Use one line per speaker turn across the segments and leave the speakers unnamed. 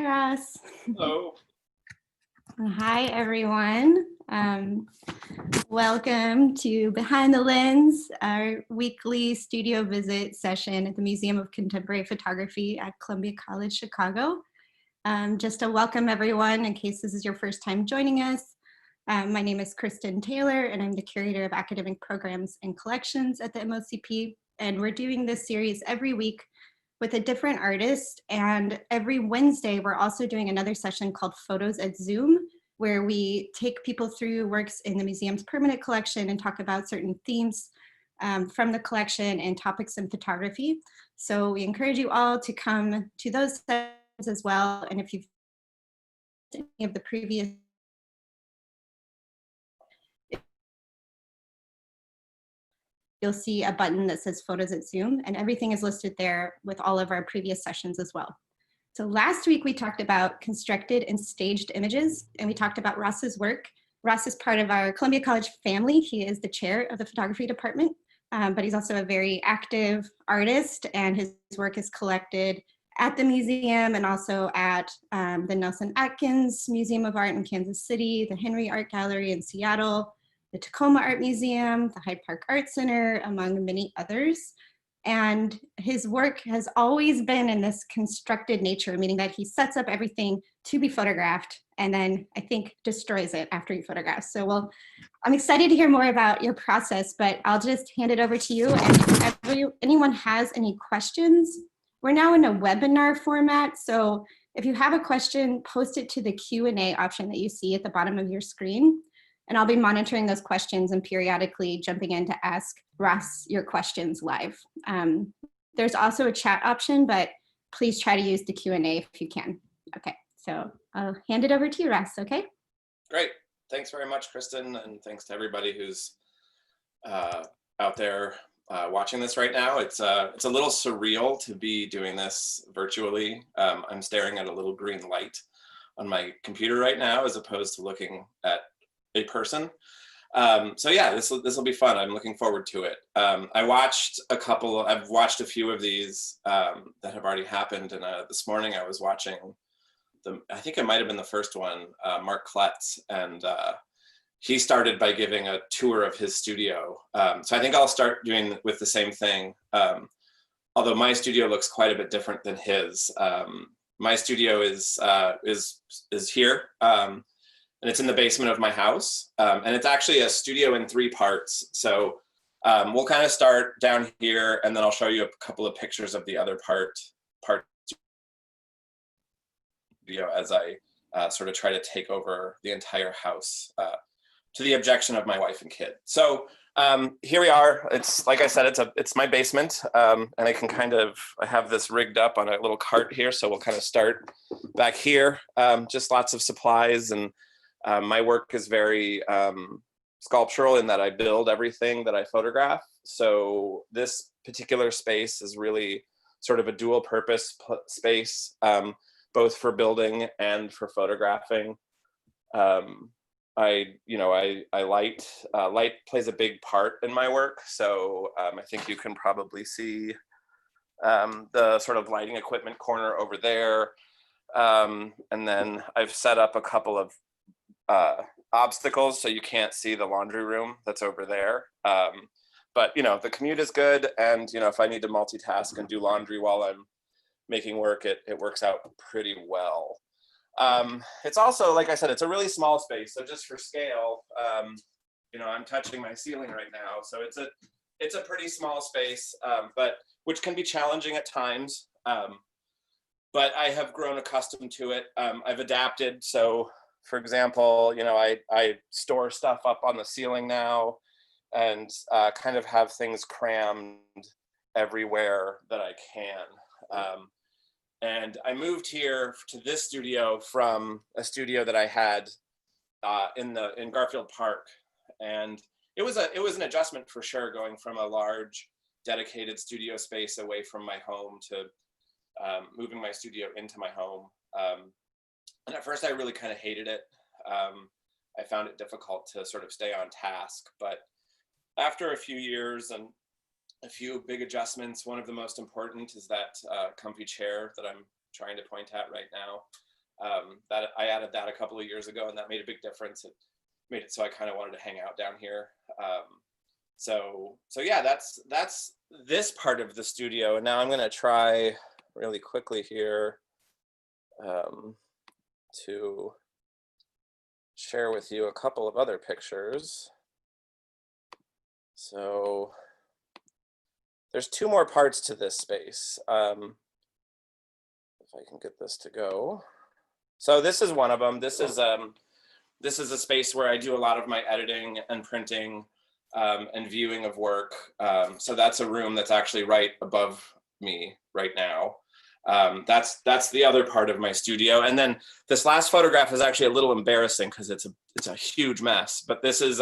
Ross.
Hello.
Hi, everyone. Welcome to Behind the Lens, our weekly studio visit session at the Museum of Contemporary Photography at Columbia College, Chicago. Just to welcome everyone in case this is your first time joining us. My name is Kristen Taylor, and I'm the Curator of Academic Programs and Collections at the MoCP. And we're doing this series every week with a different artist. And every Wednesday, we're also doing another session called Photos at Zoom, where we take people through works in the museum's permanent collection and talk about certain themes from the collection and topics in photography. So we encourage you all to come to those sessions as well. And if you've any of the previous you'll see a button that says Photos at Zoom, and everything is listed there with all of our previous sessions as well. So last week we talked about constructed and staged images, and we talked about Ross's work. Ross is part of our Columbia College family. He is the chair of the photography department, but he's also a very active artist, and his work is collected at the museum and also at the Nelson Atkins Museum of Art in Kansas City, the Henry Art Gallery in Seattle, the Tacoma Art Museum, the Hyde Park Art Center, among many others. And his work has always been in this constructed nature, meaning that he sets up everything to be photographed and then I think destroys it after he photographs. So I'm excited to hear more about your process, but I'll just hand it over to you. And if anyone has any questions, we're now in a webinar format. So if you have a question, post it to the Q&A option that you see at the bottom of your screen. And I'll be monitoring those questions and periodically jumping in to ask Ross your questions live. There's also a chat option, but please try to use the Q&A if you can. Okay, so I'll hand it over to you, Ross, okay?
Great. Thanks very much, Kristen, and thanks to everybody who's out there watching this right now. It's a little surreal to be doing this virtually. I'm staring at a little green light on my computer right now as opposed to looking at a person. So yeah, this will be fun. I'm looking forward to it. I've watched a few of these that have already happened, and this morning I was watching I think it might have been the first one, Mark Kletz, and he started by giving a tour of his studio. So I think I'll start doing with the same thing, although my studio looks quite a bit different than his. My studio is here. And it's in the basement of my house. And it's actually a studio in 3 parts. So we'll kind of start down here, and then I'll show you a couple of pictures of the other part studio as I sort of try to take over the entire house to the objection of my wife and kid. So here we are. It's like I said, it's my basement, and I have this rigged up on a little cart here. So we'll kind of start back here. Just lots of supplies, and my work is very sculptural in that I build everything that I photograph. So this particular space is really sort of a dual purpose space, both for building and for photographing. Light plays a big part in my work. So I think you can probably see the sort of lighting equipment corner over there. And then I've set up a couple of obstacles so you can't see the laundry room that's over there. But the commute is good, and if I need to multitask and do laundry while I'm making work, it works out pretty well. It's also, like I said, it's a really small space, so just for scale, I'm touching my ceiling right now, so it's a pretty small space, but which can be challenging at times, but I have grown accustomed to it. I've adapted. So for example, I store stuff up on the ceiling now, and kind of have things crammed everywhere that I can. And I moved here to this studio from a studio that I had in Garfield Park, and it was an adjustment for sure, going from a large dedicated studio space away from my home to moving my studio into my home. And at first I really kind of hated it. I found it difficult to sort of stay on task, but after a few years and a few big adjustments, one of the most important is that comfy chair that I'm trying to point at right now. that I added that a couple of years ago, and that made a big difference. It made it so I kind of wanted to hang out down here. So yeah, that's this part of the studio. And now I'm going to try really quickly here to share with you a couple of other pictures. So there's two more parts to this space. If I can get this to go. So this is one of them. This is a space where I do a lot of my editing and printing and viewing of work. So that's a room that's actually right above me right now. That's the other part of my studio. And then this last photograph is actually a little embarrassing because it's a huge mess. But this is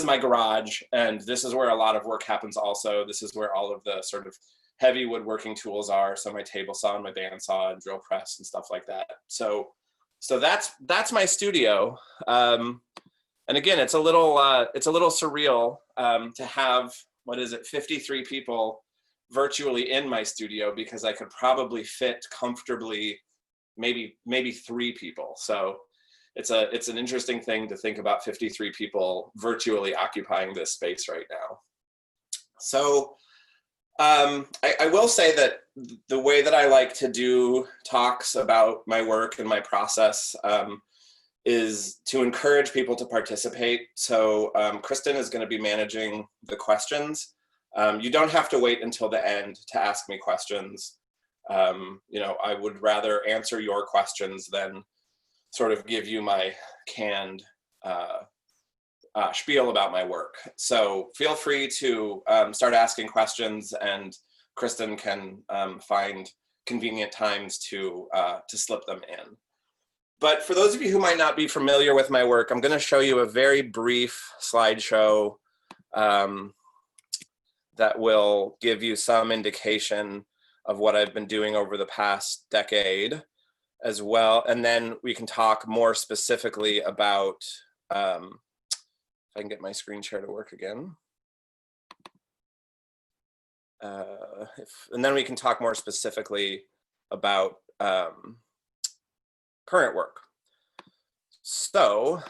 my garage, and this is where a lot of work happens also. This is where all of the sort of heavy woodworking tools are. So my table saw and my bandsaw and drill press and stuff like that. So that's my studio. And again, it's a little surreal to have, 53 people virtually in my studio, because I could probably fit comfortably maybe 3 people. So it's an interesting thing to think about 53 people virtually occupying this space right now. So I will say that the way that I like to do talks about my work and my process is to encourage people to participate. So Kristen is going to be managing the questions. You don't have to wait until the end to ask me questions. I would rather answer your questions than sort of give you my canned spiel about my work. So feel free to start asking questions, and Kristen can find convenient times to slip them in. But for those of you who might not be familiar with my work, I'm going to show you a very brief slideshow that will give you some indication of what I've been doing over the past decade as well. And then we can talk more specifically about, if I can get my screen share to work again. And then we can talk more specifically about current work. So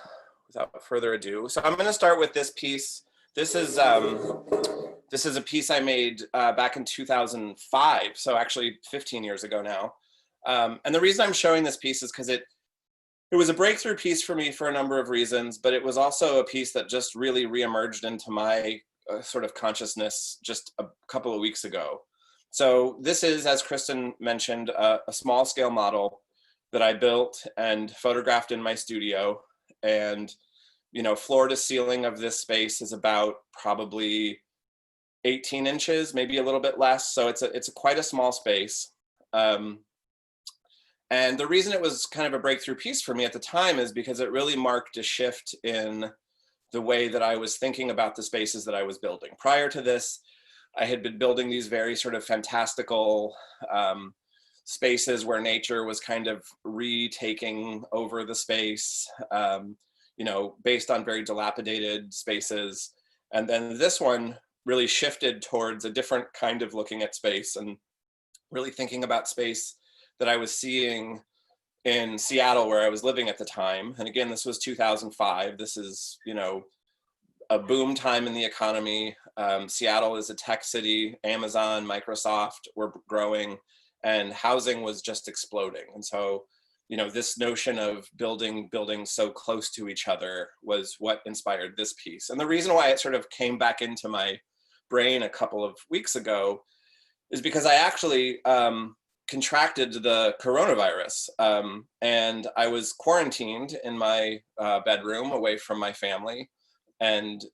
without further ado, so I'm going to start with this piece. This is a piece I made back in 2005, so actually 15 years ago now. And the reason I'm showing this piece is because it was a breakthrough piece for me for a number of reasons, but it was also a piece that just really reemerged into my sort of consciousness just a couple of weeks ago. So this is, as Kristen mentioned, a small scale model that I built and photographed in my studio. And, floor to ceiling of this space is about probably 18 inches, maybe a little bit less. So it's quite a small space. And the reason it was kind of a breakthrough piece for me at the time is because it really marked a shift in the way that I was thinking about the spaces that I was building. Prior to this, I had been building these very sort of fantastical spaces where nature was kind of retaking over the space, based on very dilapidated spaces. And then this one really shifted towards a different kind of looking at space and really thinking about space that I was seeing in Seattle, where I was living at the time. And again, this was 2005. This is, a boom time in the economy. Seattle is a tech city. Amazon, Microsoft were growing, and housing was just exploding. And so, this notion of building buildings so close to each other was what inspired this piece. And the reason why it sort of came back into my brain a couple of weeks ago is because I actually contracted the coronavirus, and I was quarantined in my bedroom away from my family. And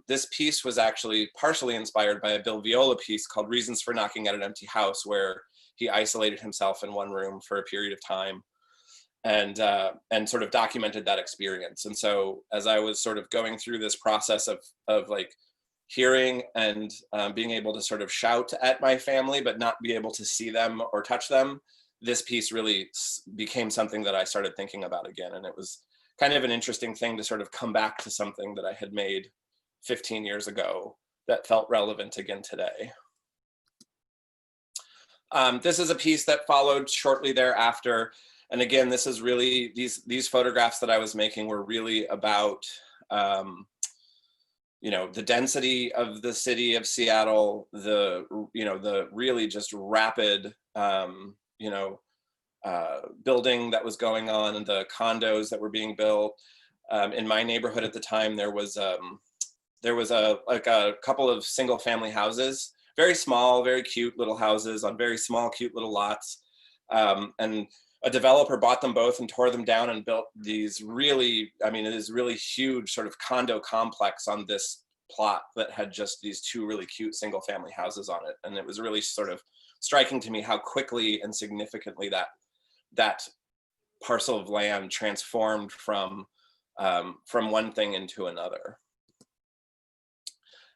this piece was actually partially inspired by a Bill Viola piece called Reasons for Knocking at an Empty House, where he isolated himself in one room for a period of time and sort of documented that experience. And so as I was sort of going through this process of like hearing and being able to sort of shout at my family, but not be able to see them or touch them, this piece really became something that I started thinking about again. And it was kind of an interesting thing to sort of come back to something that I had made 15 years ago that felt relevant again today. This is a piece that followed shortly thereafter. And again, this is really, these photographs that I was making were really about, the density of the city of Seattle, the really just rapid, building that was going on, and the condos that were being built. In my neighborhood at the time, there was a couple of single family houses, very small, very cute little houses on very small, cute little lots. And a developer bought them both and tore them down and built these really, it is really huge sort of condo complex on this plot that had just these two really cute single family houses on it. And it was really sort of striking to me how quickly and significantly that parcel of land transformed from one thing into another.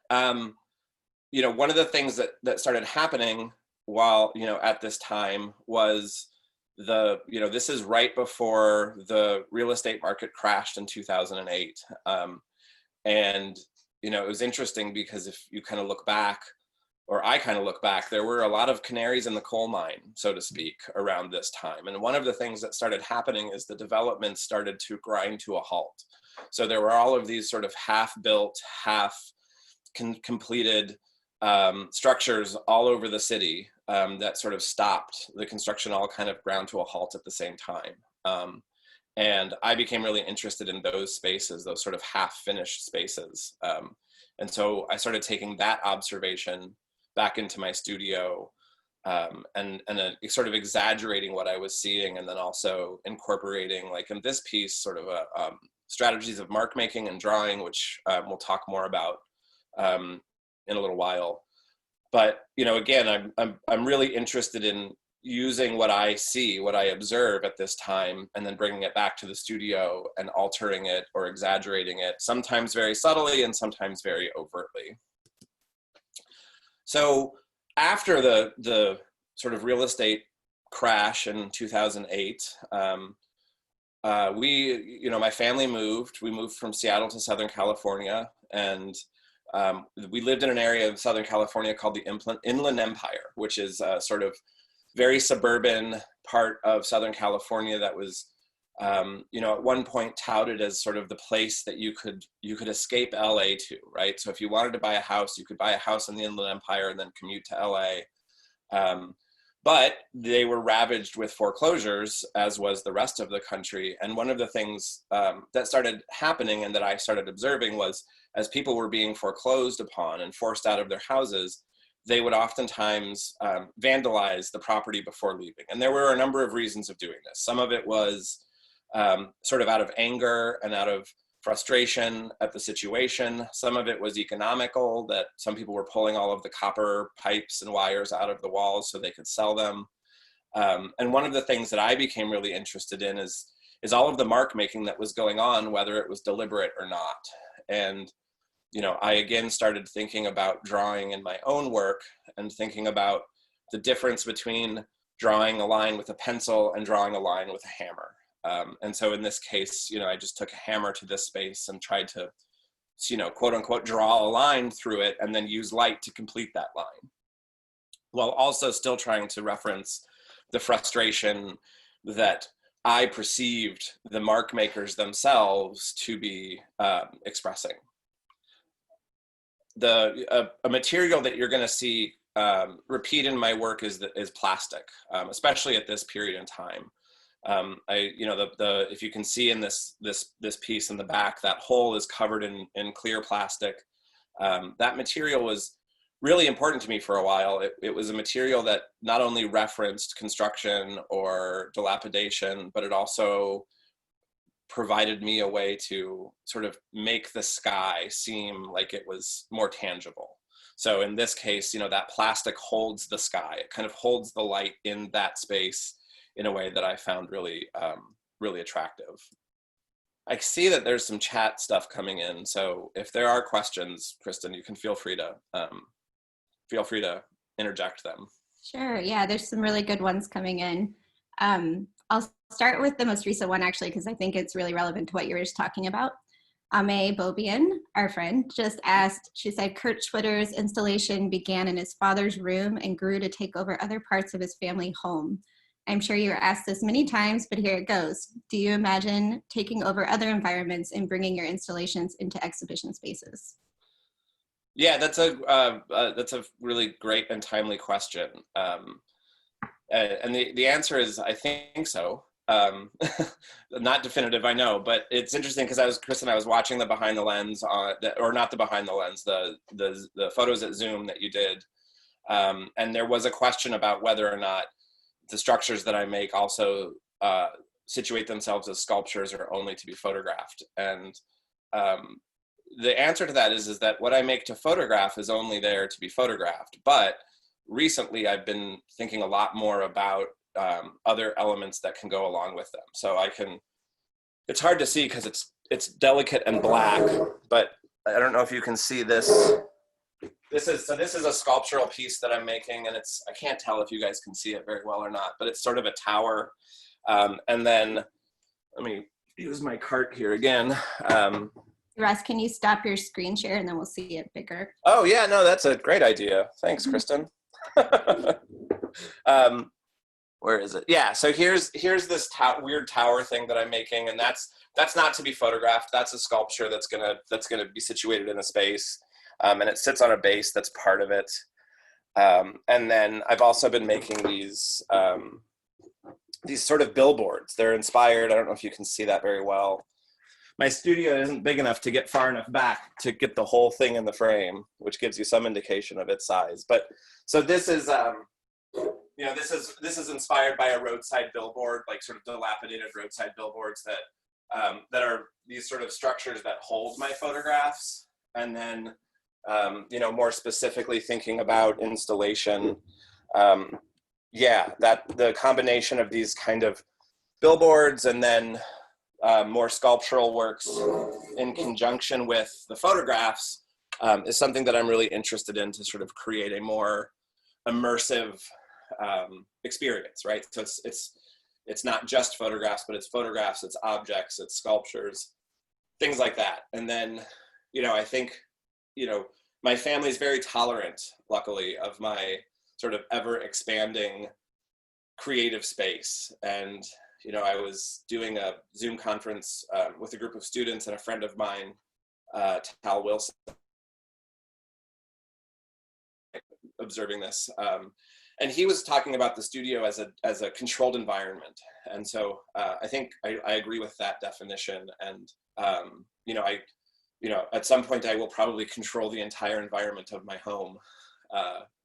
One of the things that started happening while, at this time was this is right before the real estate market crashed in 2008. And, it was interesting because if you kind of look back, or I kind of look back, there were a lot of canaries in the coal mine, so to speak, around this time. And one of the things that started happening is the development started to grind to a halt. So there were all of these sort of half-built, completed structures all over the city that sort of stopped. The construction all kind of ground to a halt at the same time. And I became really interested in those spaces, those sort of half-finished spaces. And so I started taking that observation back into my studio and sort of exaggerating what I was seeing, and then also incorporating, like in this piece, sort of strategies of mark making and drawing, which we'll talk more about in a little while. But again, I'm really interested in using what I see, what I observe at this time, and then bringing it back to the studio and altering it or exaggerating it, sometimes very subtly and sometimes very overtly. So after the sort of real estate crash in 2008, my family moved. We moved from Seattle to Southern California, and we lived in an area of Southern California called the Inland Empire, which is sort of very suburban part of Southern California that was, at one point touted as sort of the place that you could escape LA to, right? So if you wanted to buy a house, you could buy a house in the Inland Empire and then commute to LA. But they were ravaged with foreclosures, as was the rest of the country. And one of the things that started happening and that I started observing was, as people were being foreclosed upon and forced out of their houses, they would oftentimes vandalize the property before leaving. And there were a number of reasons of doing this. Some of it was sort of out of anger and out of frustration at the situation. Some of it was economical, that some people were pulling all of the copper pipes and wires out of the walls so they could sell them. And one of the things that I became really interested in is all of the mark making that was going on, whether it was deliberate or not. And I again started thinking about drawing in my own work and thinking about the difference between drawing a line with a pencil and drawing a line with a hammer. And so in this case, I just took a hammer to this space and tried to, quote unquote, draw a line through it and then use light to complete that line, while also still trying to reference the frustration that I perceived the mark makers themselves to be expressing. A material that you're going to see repeat in my work is plastic, especially at this period in time. If you can see in this piece in the back, that hole is covered in clear plastic. That material was really important to me for a while. It was a material that not only referenced construction or dilapidation, but it also provided me a way to sort of make the sky seem like it was more tangible. So in this case, that plastic holds the sky. It kind of holds the light in that space in a way that I found really, really attractive. I see that there's some chat stuff coming in. So if there are questions, Kristen, you can feel free to interject them.
Sure, yeah, there's some really good ones coming in. I'll start with the most recent one, actually, because I think it's really relevant to what you were just talking about. Ame Bobian, our friend, just asked, she said, Kurt Schwitter's installation began in his father's room and grew to take over other parts of his family home. I'm sure you were asked this many times, but here it goes. Do you imagine taking over other environments and bringing your installations into exhibition spaces?
Yeah, that's a really great and timely question. And the answer is, I think so. Not definitive, I know, but it's interesting because Chris and I was watching the behind the lens or not the behind the lens, the photos at Zoom that you did. And there was a question about whether or not the structures that I make also situate themselves as sculptures or only to be photographed. And the answer to that is that what I make to photograph is only there to be photographed. But recently I've been thinking a lot more about other elements that can go along with them. So it's hard to see because it's delicate and black, but I don't know if you can see this. This is a sculptural piece that I'm making, and I can't tell if you guys can see it very well or not, but it's sort of a tower. And then let me use my cart here again.
Ross, can you stop your screen share and then we'll see it bigger?
Oh yeah, no, that's a great idea. Thanks, Kristen. Where is it? Yeah, so here's this weird tower thing that I'm making, and that's not to be photographed. That's a sculpture that's gonna be situated in a space, and it sits on a base that's part of it. And then I've also been making these sort of billboards. They're inspired. I don't know if you can see that very well. My studio isn't big enough to get far enough back to get the whole thing in the frame, which gives you some indication of its size. But so this is, this is inspired by a roadside billboard, like sort of dilapidated roadside billboards that are these sort of structures that hold my photographs. And then, more specifically thinking about installation, that the combination of these kind of billboards and then more sculptural works in conjunction with the photographs is something that I'm really interested in to sort of create a more immersive experience, right? So it's not just photographs, but it's photographs, it's objects, it's sculptures, things like that. And then, I think, my family is very tolerant, luckily, of my sort of ever expanding creative space. And I was doing a Zoom conference with a group of students and a friend of mine, Tal Wilson, observing this. And he was talking about the studio as a controlled environment. And so I think I agree with that definition. And, at some point I will probably control the entire environment of my home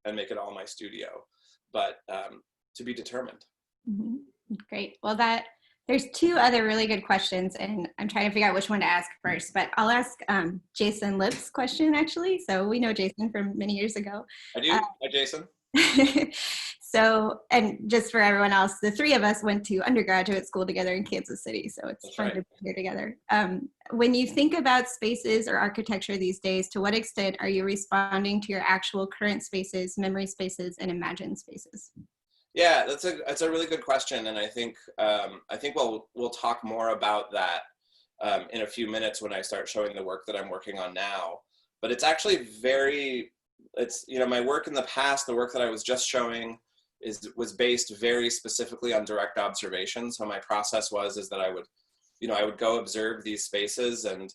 and make it all my studio, but to be determined.
Mm-hmm. Great. Well, there's two other really good questions, and I'm trying to figure out which one to ask first, but I'll ask Jason Lipp's question, actually. So we know Jason from many years ago.
I do. Hi, Jason.
So, and just for everyone else, the three of us went to undergraduate school together in Kansas City, so it's
That's
fun
right.
to be here together. When you think about spaces or architecture these days, to what extent are you responding to your actual current spaces, memory spaces, and imagined spaces?
Yeah, that's a really good question, and I think we'll talk more about that in a few minutes when I start showing the work that I'm working on now. But it's actually my work in the past, the work that I was just showing, was based very specifically on direct observation. So my process is that I would go observe these spaces, and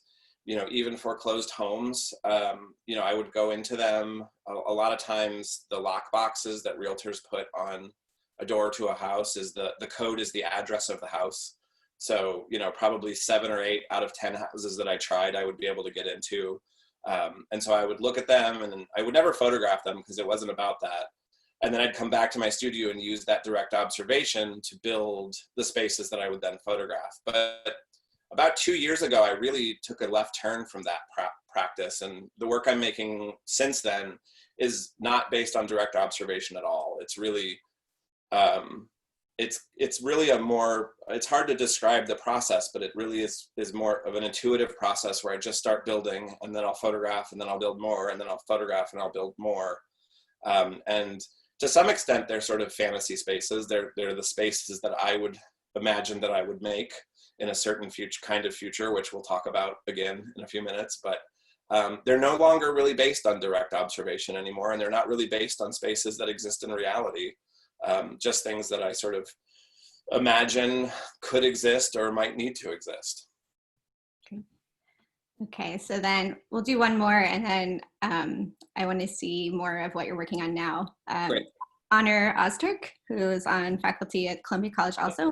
even foreclosed homes, I would go into them. A lot of times the lock boxes that realtors put on a door to a house is the code is the address of the house. So, probably 7 or 8 out of 10 houses that I tried, I would be able to get into. And so I would look at them, and I would never photograph them because it wasn't about that. And then I'd come back to my studio and use that direct observation to build the spaces that I would then photograph. But about 2 years ago, I really took a left turn from that practice. And the work I'm making since then is not based on direct observation at all. It's really, it's really it's hard to describe the process, but it really is more of an intuitive process where I just start building, and then I'll photograph, and then I'll build more, and then I'll photograph, and I'll build more. And to some extent, they're sort of fantasy spaces. They're the spaces that I would imagine that I would make in a certain future, which we'll talk about again in a few minutes. But they're no longer really based on direct observation anymore, and they're not really based on spaces that exist in reality. Just things that I sort of imagine could exist or might need to exist.
Okay, so then we'll do one more, and then I want to see more of what you're working on now.
Great.
Honor Ozturk, who is on faculty at Columbia College also,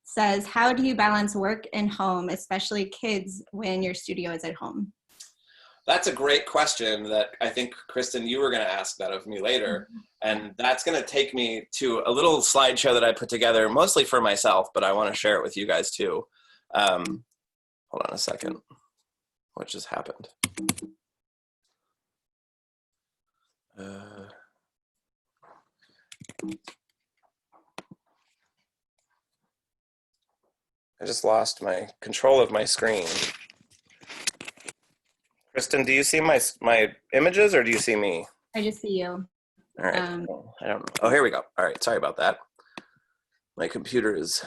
says, how do you balance work and home, especially kids, when your studio is at home?
That's a great question that I think, Kristen, you were going to ask that of me later. And that's going to take me to a little slideshow that I put together mostly for myself, but I want to share it with you guys too. Hold on a second. What just happened? I just lost my control of my screen. Kristen, do you see my images or do you see me?
I just see you.
All right. I don't know. Oh, here we go. All right. Sorry about that. My computer is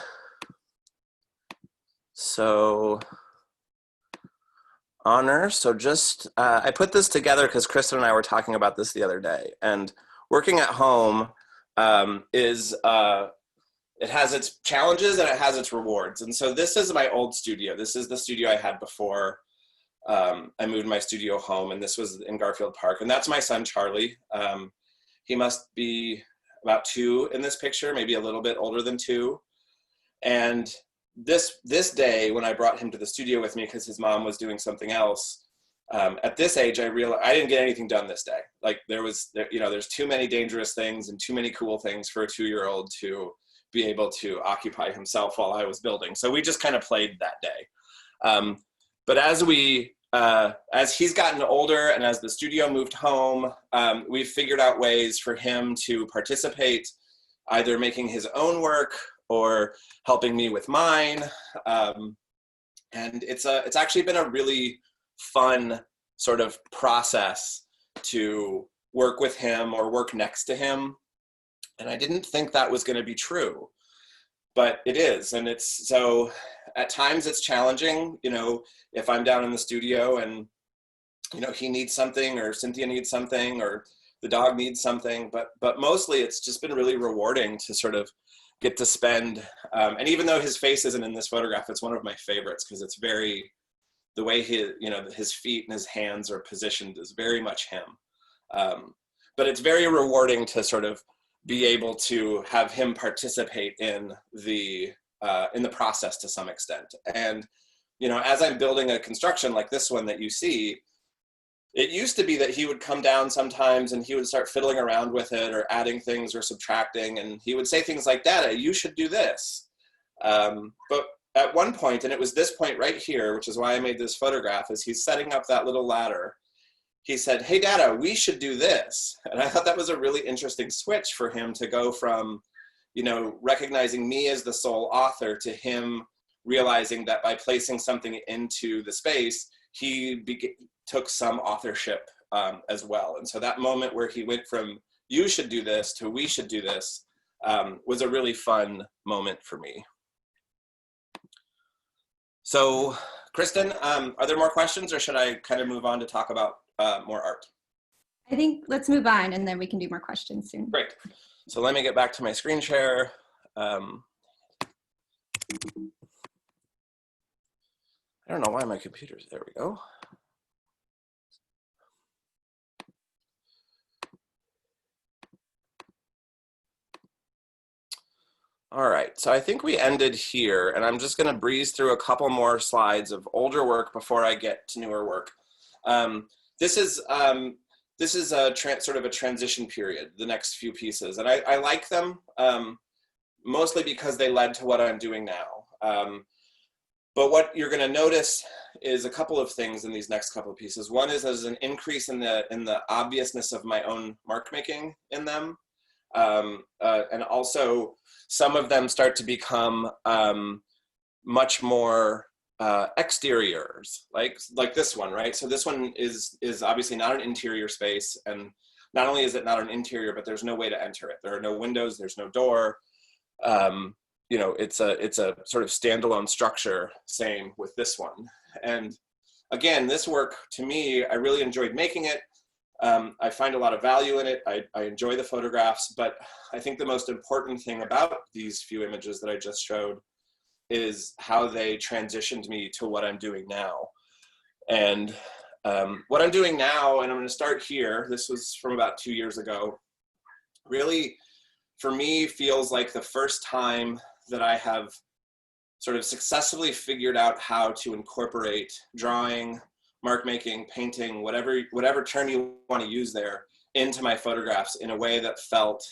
so Honor. So just, I put this together because Kristen and I were talking about this the other day, and working at home it has its challenges and it has its rewards. And so this is my old studio. This is the studio I had before I moved my studio home, and this was in Garfield Park. And that's my son, Charlie. He must be about 2 in this picture, maybe a little bit older than 2. And this day, when I brought him to the studio with me because his mom was doing something else, at this age, I realized I didn't get anything done this day. Like there's too many dangerous things and too many cool things for a 2-year-old to be able to occupy himself while I was building. So we just kind of played that day. But as he's gotten older and as the studio moved home, we've figured out ways for him to participate, either making his own work or helping me with mine. And it's actually been a really fun sort of process to work with him or work next to him. And I didn't think that was going to be true, but it is. And it's so at times it's challenging, if I'm down in the studio and, he needs something or Cynthia needs something or the dog needs something, but mostly it's just been really rewarding to sort of get to spend, and even though his face isn't in this photograph, it's one of my favorites because it's the way his feet and his hands are positioned is very much him. But it's very rewarding to sort of be able to have him participate in the process to some extent. And, as I'm building a construction like this one that you see, it used to be that he would come down sometimes and he would start fiddling around with it or adding things or subtracting. And he would say things like, Dada, you should do this. But at one point, and it was this point right here, which is why I made this photograph, is he's setting up that little ladder. He said, hey, Dada, we should do this. And I thought that was a really interesting switch for him to go from, recognizing me as the sole author to him realizing that by placing something into the space, he took some authorship as well. And so that moment where he went from you should do this to we should do this was a really fun moment for me. So Kristen, are there more questions or should I kind of move on to talk about more art?
I think let's move on and then we can do more questions soon.
Great. So let me get back to my screen share. I don't know why my computer's, there we go. All right, so I think we ended here, and I'm just gonna breeze through a couple more slides of older work before I get to newer work. This is a sort of a transition period, the next few pieces, and I like them mostly because they led to what I'm doing now. But what you're gonna notice is a couple of things in these next couple of pieces. One is there's an increase in the obviousness of my own mark making in them. And also some of them start to become much more exteriors, like this one, right? So this one is obviously not an interior space, and not only is it not an interior, but there's no way to enter it. There are no windows, there's no door. It's a sort of standalone structure. Same with this one. And again, this work to me, I really enjoyed making it. I find a lot of value in it. I enjoy the photographs, but I think the most important thing about these few images that I just showed is how they transitioned me to what I'm doing now. And what I'm doing now, and I'm going to start here, this was from about 2 years ago, really for me feels like the first time that I have sort of successfully figured out how to incorporate drawing, mark making, painting, whatever term you want to use there, into my photographs in a way that felt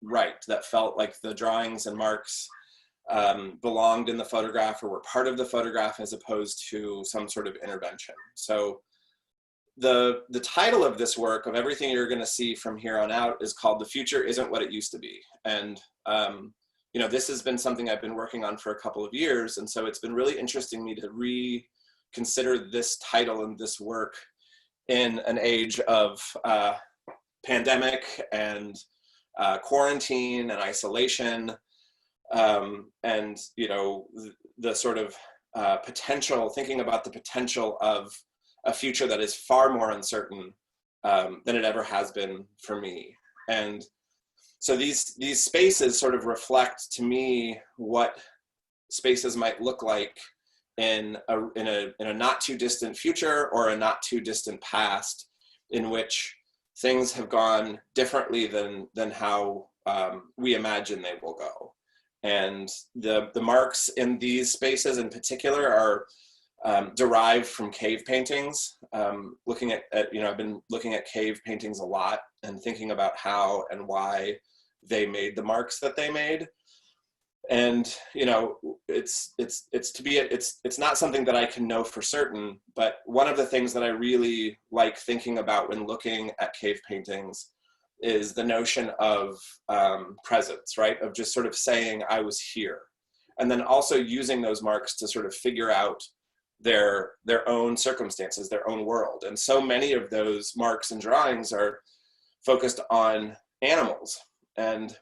right, that felt like the drawings and marks belonged in the photograph or were part of the photograph as opposed to some sort of intervention. So the title of this work, of everything you're going to see from here on out, is called "The Future Isn't What It Used to Be." And you know, this has been something I've been working on for a couple of years, and so it's been really interesting me to reconsider this title and this work in an age of pandemic and quarantine and isolation, and you know, the sort of potential, thinking about the potential of a future that is far more uncertain than it ever has been for me. And so these spaces sort of reflect to me what spaces might look like in a not too distant future or a not too distant past, in which things have gone differently than how we imagine they will go. And the marks in these spaces in particular are derived from cave paintings. Looking at, you know, I've been looking at cave paintings a lot and thinking about how and why they made the marks that they made. And you know, it's not something that I can know for certain, but one of the things that I really like thinking about when looking at cave paintings is the notion of presence, right? Of just sort of saying, I was here. And then also using those marks to sort of figure out their own circumstances, their own world. And so many of those marks and drawings are focused on animals. And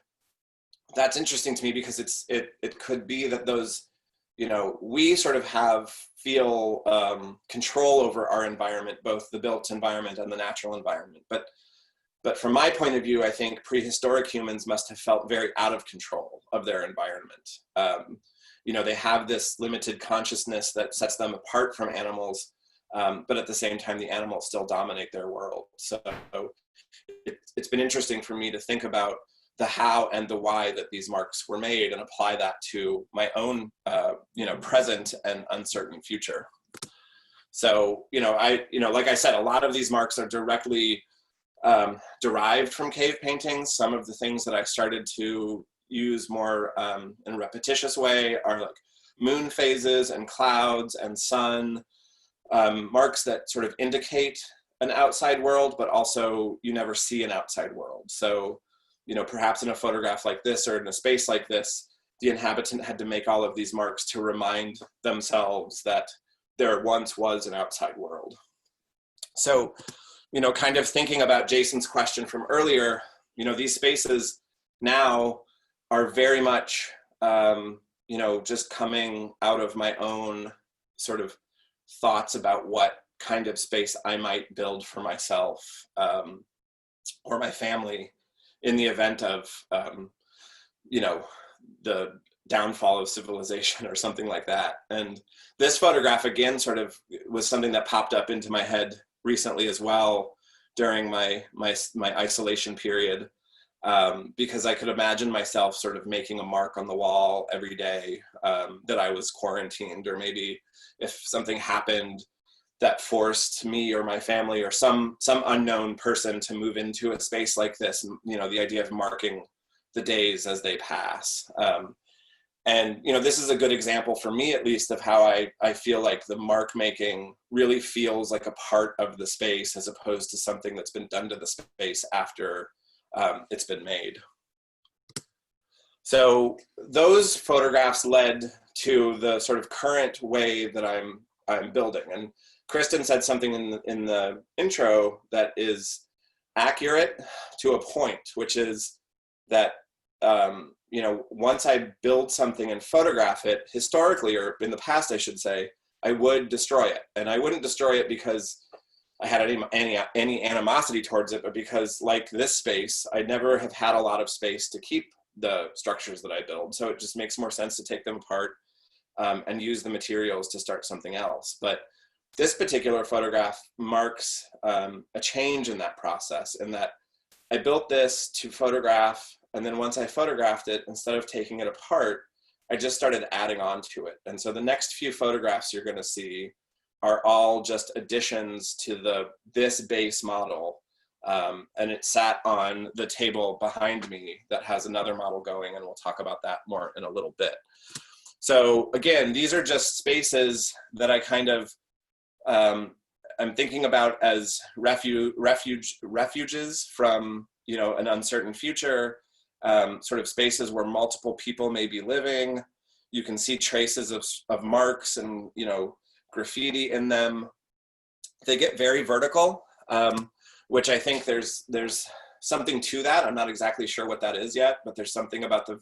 that's interesting to me because it could be that those, you know, we sort of feel control over our environment, both the built environment and the natural environment. But from my point of view, I think prehistoric humans must have felt very out of control of their environment. You know, they have this limited consciousness that sets them apart from animals, but at the same time, the animals still dominate their world. So it's been interesting for me to think about the how and the why that these marks were made and apply that to my own, you know, present and uncertain future. So, you know, like I said, a lot of these marks are directly derived from cave paintings. Some of the things that I started to use more in a repetitious way are like moon phases and clouds and sun, marks that sort of indicate an outside world, but also you never see an outside world. So, you know, perhaps in a photograph like this or in a space like this, the inhabitant had to make all of these marks to remind themselves that there once was an outside world. So, you know, kind of thinking about Jason's question from earlier, you know, these spaces now are very much, you know, just coming out of my own sort of thoughts about what kind of space I might build for myself or my family in the event of, you know, the downfall of civilization or something like that. And this photograph, again, sort of was something that popped up into my head recently as well during my isolation period, because I could imagine myself sort of making a mark on the wall every day that I was quarantined, or maybe if something happened that forced me or my family or some unknown person to move into a space like this, you know, the idea of marking the days as they pass. And, you know, this is a good example for me, at least, of how I feel like the mark making really feels like a part of the space as opposed to something that's been done to the space after it's been made. So those photographs led to the sort of current way that I'm building. And Kristen said something in the intro that is accurate to a point, which is that, you know, once I build something and photograph it, historically, or in the past, I should say, I would destroy it. And I wouldn't destroy it because I had any animosity towards it, but because like this space, I never have had a lot of space to keep the structures that I build. So it just makes more sense to take them apart and use the materials to start something else. But this particular photograph marks a change in that process, in that I built this to photograph, and then once I photographed it, instead of taking it apart, I just started adding on to it. And so the next few photographs you're going to see are all just additions to this base model. And it sat on the table behind me that has another model going, and we'll talk about that more in a little bit. So again, these are just spaces that I kind of, I'm thinking about as refuges from, you know, an uncertain future, sort of spaces where multiple people may be living. You can see traces of marks and, you know, graffiti in them. They get very vertical, which I think there's something to that. I'm not exactly sure what that is yet, but there's something about the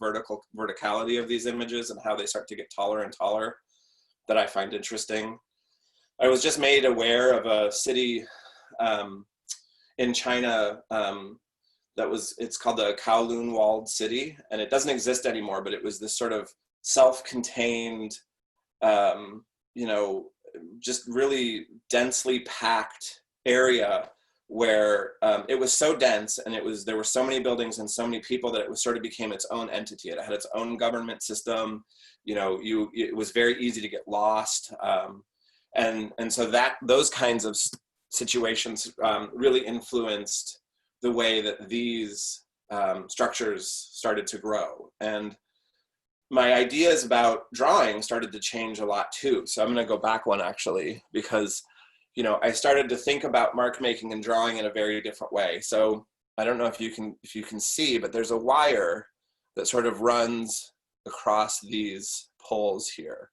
verticality of these images and how they start to get taller and taller that I find interesting. I was just made aware of a city in China it's called the Kowloon Walled City, and it doesn't exist anymore, but it was this sort of self-contained, you know, just really densely packed area where it was so dense, and there were so many buildings and so many people that it sort of became its own entity. It had its own government system. You know, it was very easy to get lost. And so those kinds of situations really influenced the way that these structures started to grow. And my ideas about drawing started to change a lot too. So I'm going to go back one actually, because, you know, I started to think about mark making and drawing in a very different way. So I don't know if you can see, but there's a wire that sort of runs across these poles here.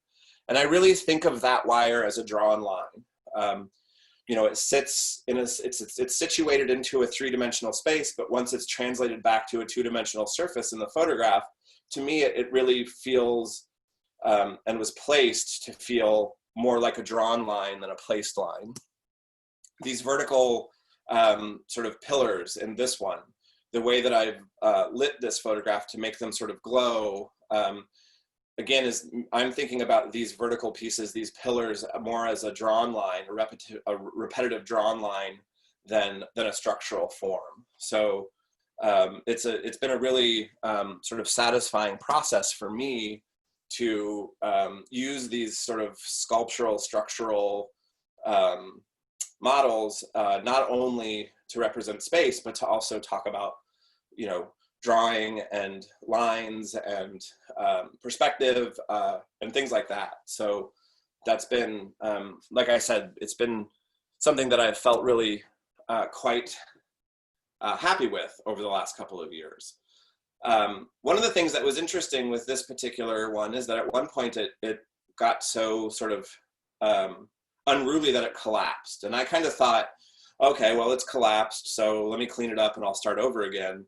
And I really think of that wire as a drawn line. You know, it sits in it's situated into a three-dimensional space, but once it's translated back to a two-dimensional surface in the photograph, to me, it really feels and was placed to feel more like a drawn line than a placed line. These vertical sort of pillars in this one, the way that I've lit this photograph to make them sort of glow, again, I'm thinking about these vertical pieces, these pillars, more as a drawn line, a repetitive drawn line than a structural form. So it's been a really sort of satisfying process for me to use these sort of sculptural, structural models, not only to represent space, but to also talk about, you know, drawing and lines and perspective and things like that. So that's been, like I said, it's been something that I've felt really quite happy with over the last couple of years. One of the things that was interesting with this particular one is that at one point it got so sort of unruly that it collapsed. And I kind of thought, okay, well, it's collapsed, so let me clean it up and I'll start over again.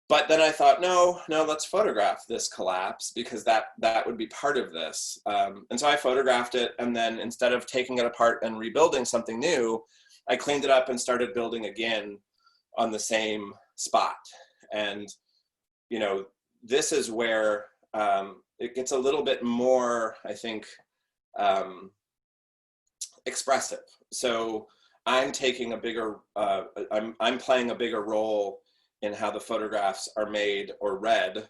But then I thought, no, let's photograph this collapse, because that would be part of this. And so I photographed it, and then instead of taking it apart and rebuilding something new, I cleaned it up and started building again on the same spot. And, you know, this is where it gets a little bit more, I think, expressive. So I'm taking a bigger, I'm playing a bigger role in how the photographs are made or read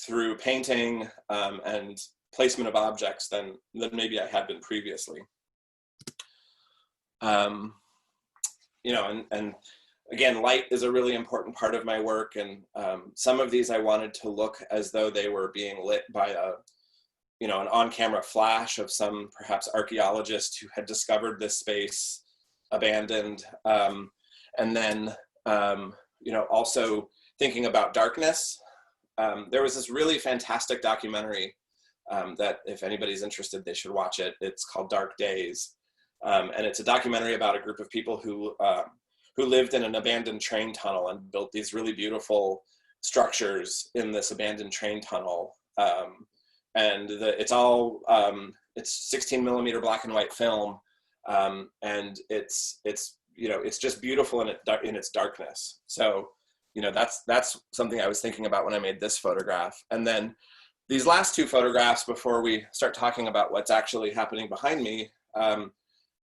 through painting and placement of objects than maybe I had been previously. You know, and again, light is a really important part of my work, and some of these I wanted to look as though they were being lit by an on-camera flash of some perhaps archaeologist who had discovered this space abandoned, and then you know, also thinking about darkness. There was this really fantastic documentary that if anybody's interested, they should watch it. It's called Dark Days. And it's a documentary about a group of people who lived in an abandoned train tunnel and built these really beautiful structures in this abandoned train tunnel. And it's 16 millimeter black and white film. And it's it's just beautiful in its darkness. So that's something I was thinking about when I made this photograph. And then these last two photographs, before we start talking about what's actually happening behind me,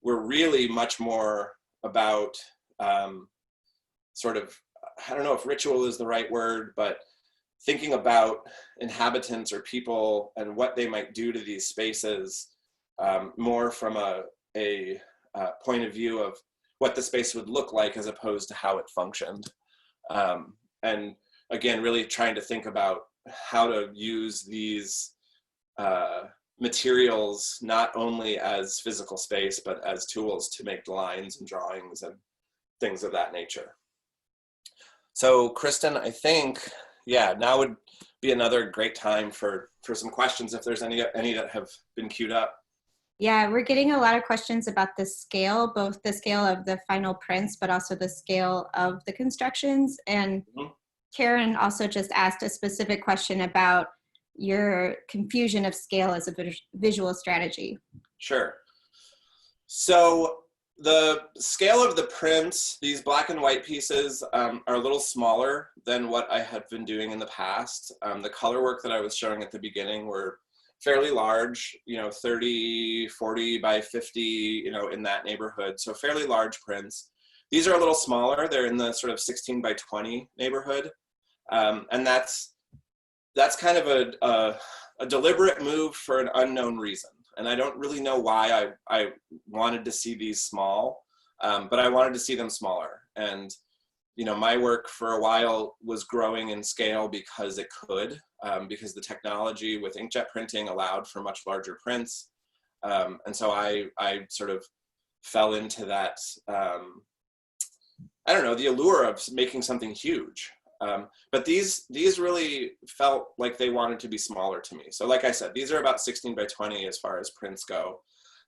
were really much more about sort of, I don't know if ritual is the right word, but thinking about inhabitants or people and what they might do to these spaces, more from a point of view of what the space would look like as opposed to how it functioned. And again, really trying to think about how to use these materials not only as physical space, but as tools to make lines and drawings and things of that nature. So Kristen, I think, yeah, now would be another great time for some questions if there's any that have been queued up.
Yeah, we're getting a lot of questions about the scale, both the scale of the final prints, but also the scale of the constructions. And Karen also just asked a specific question about your confusion of scale as a visual strategy.
Sure. So the scale of the prints, these black and white pieces, are a little smaller than what I had been doing in the past. The color work that I was showing at the beginning were fairly large, 30, 40 by 50, in that neighborhood. So fairly large prints. These are a little smaller. They're in the sort of 16 by 20 neighborhood. And that's kind of a deliberate move for an unknown reason. And I don't really know why I wanted to see these small, but I wanted to see them smaller. And, my work for a while was growing in scale because it could, because the technology with inkjet printing allowed for much larger prints. And so I sort of fell into that, I don't know, the allure of making something huge. But these really felt like they wanted to be smaller to me. So like I said, these are about 16 by 20 as far as prints go.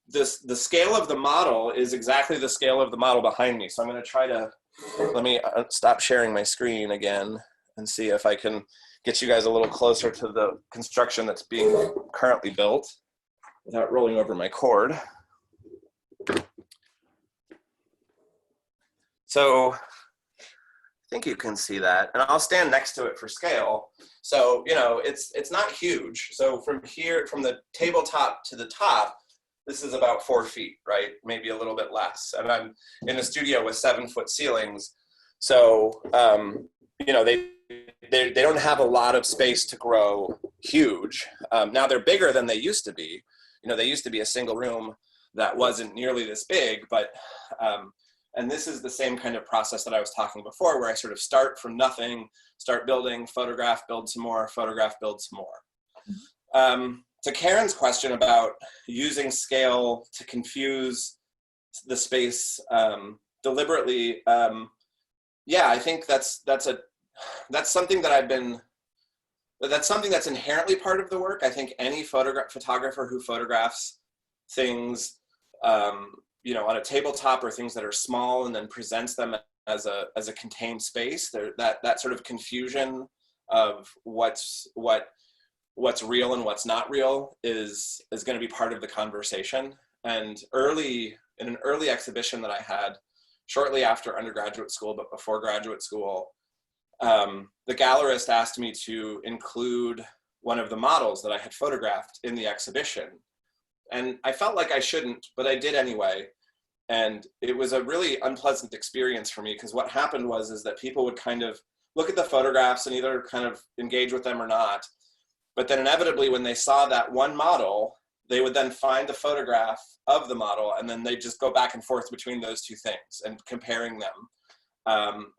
The scale of the model is exactly the scale of the model behind me. So I'm going to try to, let me stop sharing my screen again and see if I can get you guys a little closer to the construction that's being currently built without rolling over my cord. So I think you can see that, and I'll stand next to it for scale. So, it's not huge. So from here, from the tabletop to the top, this is about 4 feet, right? Maybe a little bit less. And I'm in a studio with 7-foot ceilings. So, they don't have a lot of space to grow huge. Now they're bigger than they used to be. They used to be a single room that wasn't nearly this big, but, and this is the same kind of process that I was talking before, where I sort of start from nothing, start building, photograph, build some more, photograph, build some more. To Karen's question about using scale to confuse the space deliberately, yeah, I think that's something that that's something that's inherently part of the work. I think any photographer who photographs things, on a tabletop or things that are small and then presents them as a contained space, that sort of confusion of what's real and what's not real is going to be part of the conversation. And in an early exhibition that I had shortly after undergraduate school, but before graduate school, the gallerist asked me to include one of the models that I had photographed in the exhibition. And I felt like I shouldn't, but I did anyway. And it was a really unpleasant experience for me, because what happened was that people would kind of look at the photographs and either kind of engage with them or not. But then inevitably, when they saw that one model, they would then find the photograph of the model, and then they just go back and forth between those two things and comparing them.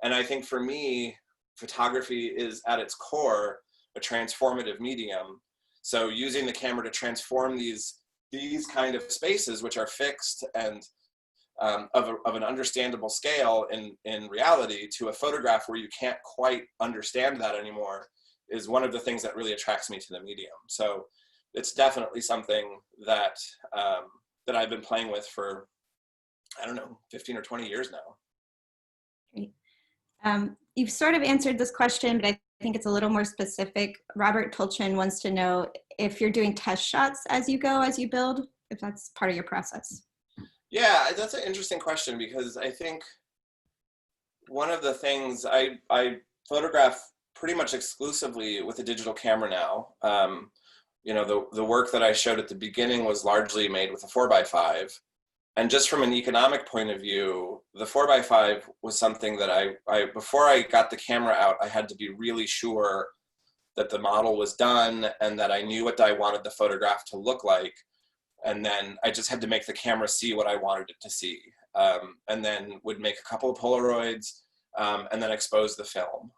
And I think for me, photography is at its core a transformative medium. So using the camera to transform these kind of spaces, which are fixed and of an understandable scale in reality, to a photograph where you can't quite understand that anymore, is one of the things that really attracts me to the medium. So it's definitely something that that I've been playing with for, I don't know, 15 or 20 years now.
Great. You've sort of answered this question, but I think it's a little more specific. Robert Tolchin wants to know if you're doing test shots as you go, as you build, if that's part of your process.
Yeah, that's an interesting question, because I think one of the things I photograph pretty much exclusively with a digital camera now. The work that I showed at the beginning was largely made with a 4x5. And just from an economic point of view, the 4x5 was something that I before I got the camera out, I had to be really sure that the model was done and that I knew what I wanted the photograph to look like. And then I just had to make the camera see what I wanted it to see. And then would make a couple of Polaroids, and then expose the film.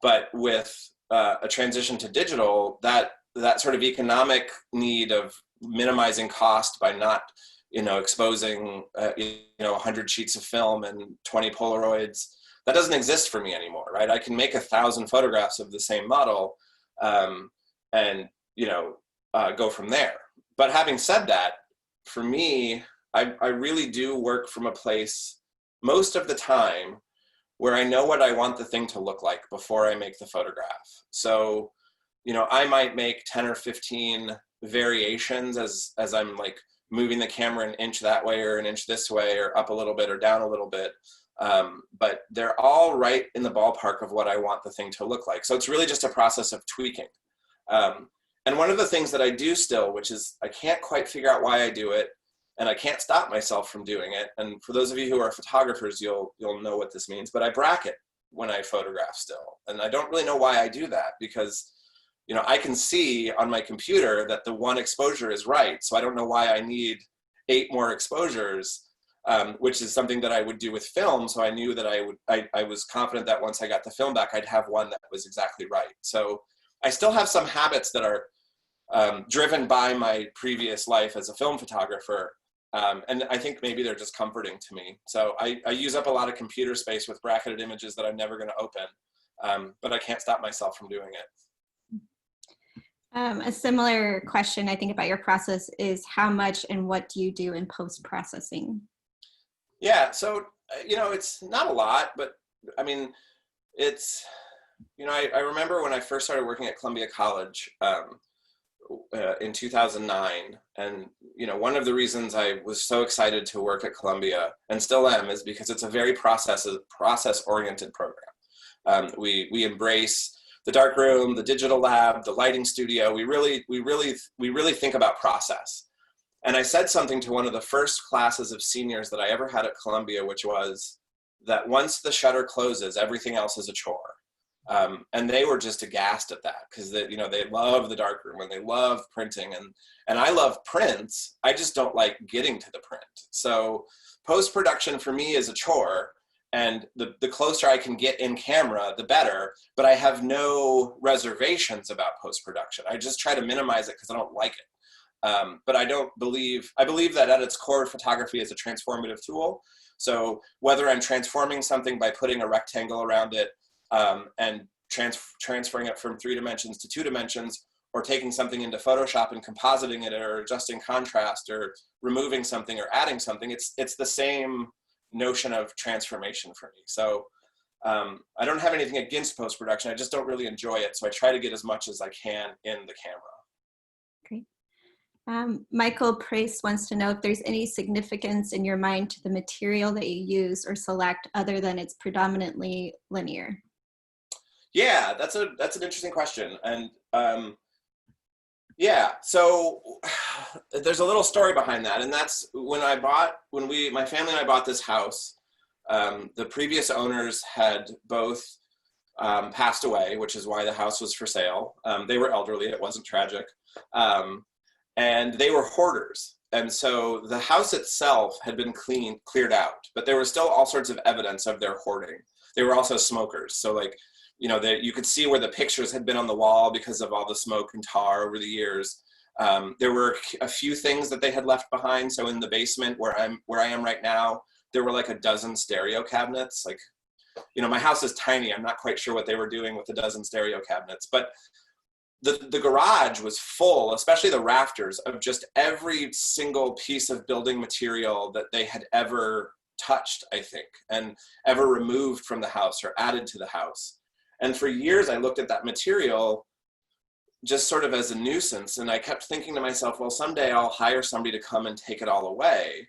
But with a transition to digital, that sort of economic need of minimizing cost by not exposing 100 sheets of film and 20 Polaroids, that doesn't exist for me anymore, right? I can make 1,000 photographs of the same model, and go from there. But having said that, for me, I really do work from a place most of the time where I know what I want the thing to look like before I make the photograph. So, I might make 10 or 15 variations as I'm like moving the camera an inch that way or an inch this way or up a little bit or down a little bit. But they're all right in the ballpark of what I want the thing to look like. So it's really just a process of tweaking. And one of the things that I do still, which is I can't quite figure out why I do it, and I can't stop myself from doing it. And for those of you who are photographers, you'll know what this means, but I bracket when I photograph still. And I don't really know why I do that, because I can see on my computer that the one exposure is right. So I don't know why I need 8 more exposures, which is something that I would do with film. So I knew that I was confident that once I got the film back, I'd have one that was exactly right. So I still have some habits that are driven by my previous life as a film photographer. And I think maybe they're just comforting to me. So I use up a lot of computer space with bracketed images that I'm never going to open, but I can't stop myself from doing it.
A similar question, I think, about your process is how much and what do you do in post-processing?
Yeah, so, it's not a lot, but I mean, it's, I remember when I first started working at Columbia College in 2009, and, one of the reasons I was so excited to work at Columbia, and still am, is because it's a very process-oriented program. We embrace the darkroom, the digital lab, the lighting studio. We really think about process. And I said something to one of the first classes of seniors that I ever had at Columbia, which was that once the shutter closes, everything else is a chore. And they were just aghast at that, because they love the darkroom and they love printing, and I love prints. I just don't like getting to the print. So post-production for me is a chore. And the closer I can get in camera, the better. But I have no reservations about post-production. I just try to minimize it because I don't like it. But I believe that at its core, photography is a transformative tool. So whether I'm transforming something by putting a rectangle around it and transferring it from 3 dimensions to 2 dimensions, or taking something into Photoshop and compositing it, or adjusting contrast, or removing something or adding something, it's the same notion of transformation for me. So I don't have anything against post-production. I just don't really enjoy it. So I try to get as much as I can in the camera.
Great. Michael Price wants to know if there's any significance in your mind to the material that you use or select other than it's predominantly linear.
Yeah, that's an interesting question. And yeah, so there's a little story behind that, and that's when my family and I bought this house. The previous owners had both passed away, which is why the house was for sale. They were elderly; it wasn't tragic, and they were hoarders. And so the house itself had been cleared out, but there was still all sorts of evidence of their hoarding. They were also smokers, so like, you could see where the pictures had been on the wall because of all the smoke and tar over the years. There were a few things that they had left behind. So in the basement where I am right now, there were like a dozen stereo cabinets. Like, my house is tiny. I'm not quite sure what they were doing with a dozen stereo cabinets, but the garage was full, especially the rafters, of just every single piece of building material that they had ever touched, I think, and ever removed from the house or added to the house. And for years, I looked at that material just sort of as a nuisance. And I kept thinking to myself, well, someday I'll hire somebody to come and take it all away.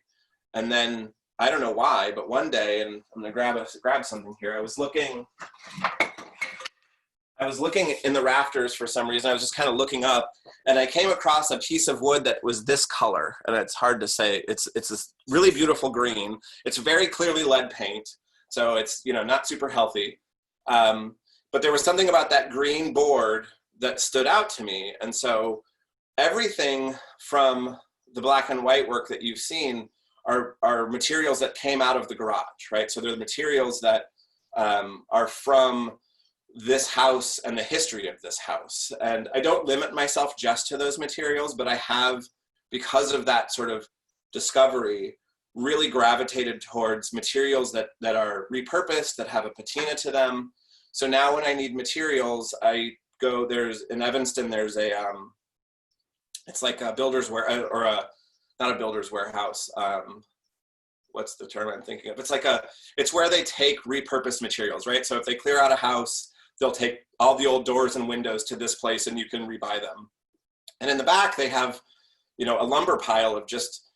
And then, I don't know why, but one day, and I'm gonna grab something here. I was looking in the rafters for some reason. I was just kind of looking up, and I came across a piece of wood that was this color, and it's hard to say. It's this really beautiful green. It's very clearly lead paint, so it's, you know, not super healthy. But there was something about that green board that stood out to me, and so everything from the black and white work that you've seen are materials that came out of the garage, right? So they're the materials that are from this house and the history of this house. And I don't limit myself just to those materials, but I have, because of that sort of discovery, really gravitated towards materials that are repurposed, that have a patina to them. So now when I need materials, I go, there's in Evanston, there's a, it's like a builder's not a builder's warehouse. What's the term I'm thinking of? It's where they take repurposed materials, right? So if they clear out a house, they'll take all the old doors and windows to this place and you can rebuy them. And in the back, they have, you know, a lumber pile of just